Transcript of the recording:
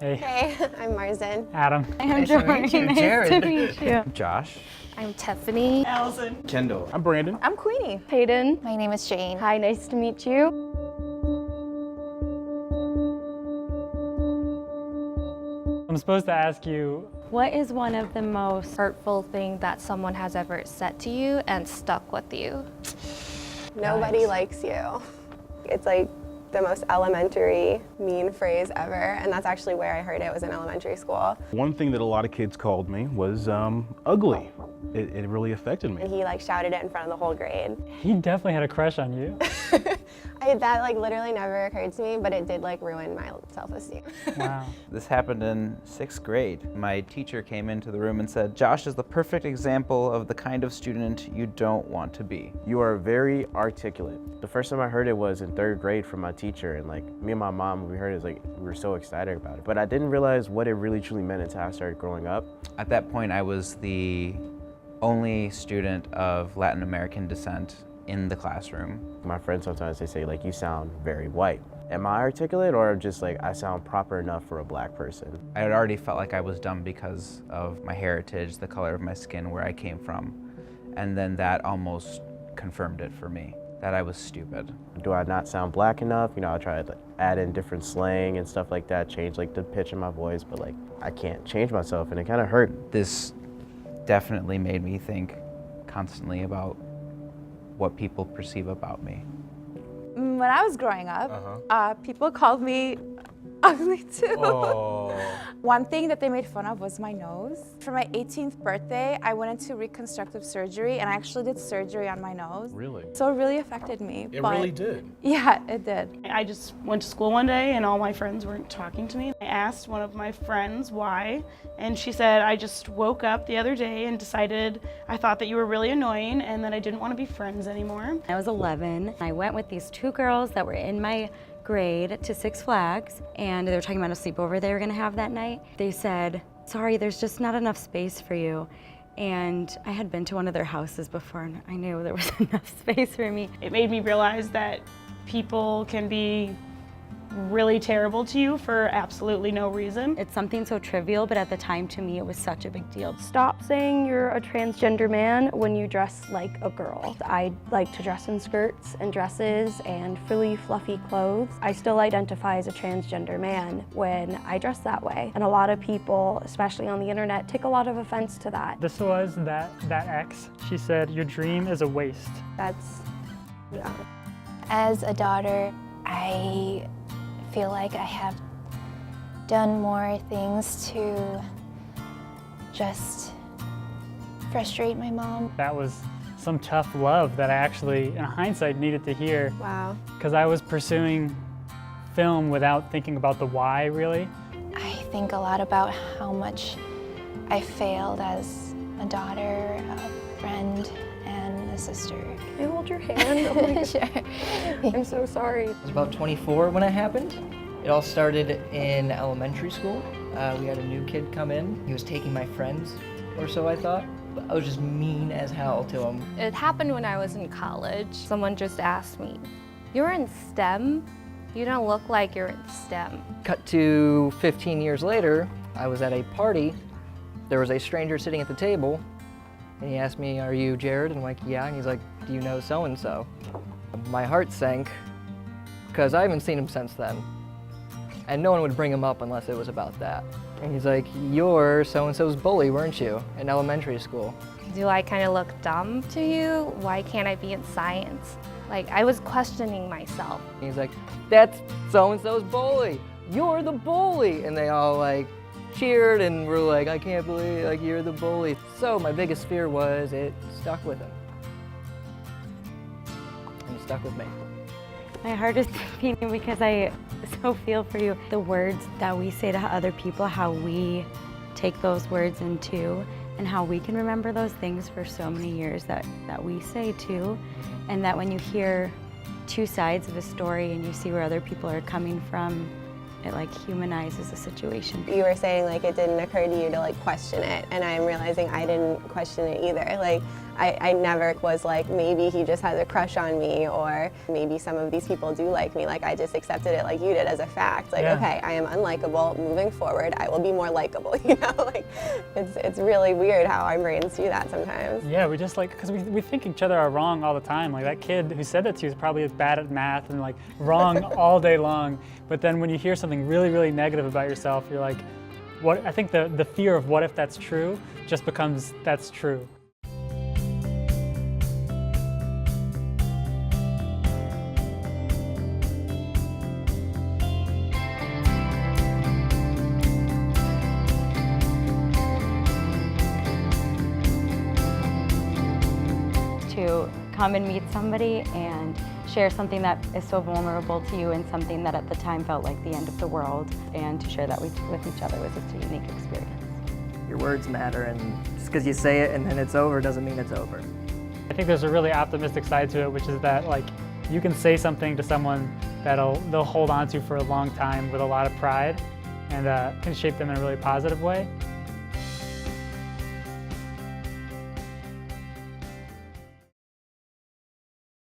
Hey. Hey, I'm Marsden. Adam. I'm Jory. Nice to meet you. Josh. I'm Tiffany. Allison. Kendall. I'm Brandon. I'm Queenie. Hayden. My name is Jane. Hi, nice to meet you. I'm supposed to ask you, What is one of the most Hurtful thing that someone has ever said to you and stuck with you. Nobody likes you. It's like the most elementary mean phrase ever, and that's actually where I heard it, was in elementary school. One thing that a lot of kids called me was ugly. It really affected me. And he like shouted it in front of the whole grade. he definitely had a crush on you. That like literally never occurred to me, but it did like ruin my self-esteem. Wow. This happened in 6th grade. My teacher came into the room and said, Josh is the perfect example of the kind of student you don't want to be. You are very articulate. The first time I heard it was in 3rd grade from my teacher, and like me and my mom, when we heard it, like we were so excited about it. But I didn't realize what it really truly meant until I started growing up. At that point, I was the only student of Latin American descent in the classroom. My friends sometimes they say like, you sound very white. Am I articulate, or just like I sound proper enough for a black person? I had already felt like I was dumb because of my heritage, the color of my skin, where I came from. And then that almost confirmed it for me, that I was stupid. Do I not sound black enough? You know, I try to like, add in different slang and stuff like that, change like the pitch of my voice, but like I can't change myself, and it kind of hurt. This definitely made me think constantly about what people perceive about me. When I was growing up, people called me ugly too. Oh. One thing that they made fun of was my nose. For my 18th birthday, I went into reconstructive surgery, and I actually did surgery on my nose. Really? So it really affected me. It but really did. Yeah, it did. I just went to school one day and all my friends weren't talking to me. I asked one of my friends why, and she said, I just woke up the other day and decided I thought that you were really annoying and that I didn't want to be friends anymore. I was 11. I went with these 2 girls that were in my grade to Six Flags, and they were talking about a sleepover they were gonna have that night. They said, sorry, there's just not enough space for you. And I had been to one of their houses before, and I knew there was enough space for me. It made me realize that people can be really terrible to you for absolutely no reason. It's something so trivial, but at the time to me it was such a big deal. Stop saying you're a transgender man when you dress like a girl. I like to dress in skirts and dresses and frilly, fluffy clothes. I still identify as a transgender man when I dress that way. And a lot of people, especially on the internet, take a lot of offense to that. This was that ex. She said, your dream is a waste. That's, yeah. As a daughter, I feel like I have done more things to just frustrate my mom. That was some tough love that I actually, in hindsight, needed to hear. Wow. Because I was pursuing film without thinking about the why, really. I think a lot about how much I failed as a daughter, a friend, and a sister. Can I hold your hand? Oh my God. Sure. I'm so sorry. I was about 24 when it happened. It all started in elementary school. We had a new kid come in. He was taking my friends, or so I thought. But I was just mean as hell to him. It happened when I was in college. Someone just asked me, you're in STEM? You don't look like you're in STEM. Cut to 15 years later, I was at a party. There was a stranger sitting at the table, and he asked me, are you Jared? And I'm like, yeah. And he's like, do you know so-and-so? My heart sank, because I haven't seen him since then. And no one would bring him up unless it was about that. And he's like, you're so-and-so's bully, weren't you, in elementary school? Do I kind of look dumb to you? Why can't I be in science? Like, I was questioning myself. And he's like, that's so-and-so's bully. You're the bully. And they all like cheered and were like, I can't believe like you're the bully. So my biggest fear was it stuck with him. And it stuck with me. My heart is beating because I so feel for you. The words that we say to other people, how we take those words into, and how we can remember those things for so many years that we say too. And that when you hear 2 sides of a story and you see where other people are coming from, it like humanizes the situation. You were saying like it didn't occur to you to like question it, and I'm realizing I didn't question it either. Like I never was like, maybe he just has a crush on me, or maybe some of these people do like me. Like, I just accepted it like you did as a fact. Like, okay, I am unlikable. Moving forward, I will be more likable, you know? Like, it's really weird how our brains do that sometimes. Yeah, we just like, because we think each other are wrong all the time. Like that kid who said that to you is probably bad at math and like wrong all day long. But then when you hear something really, really negative about yourself, you're like, what? I think the fear of what if that's true just becomes that's true. To come and meet somebody and share something that is so vulnerable to you and something that at the time felt like the end of the world, and to share that with each other was just a unique experience. Your words matter, and just because you say it and then it's over doesn't mean it's over. I think there's a really optimistic side to it, which is that like you can say something to someone that they'll hold on to for a long time with a lot of pride, and can shape them in a really positive way.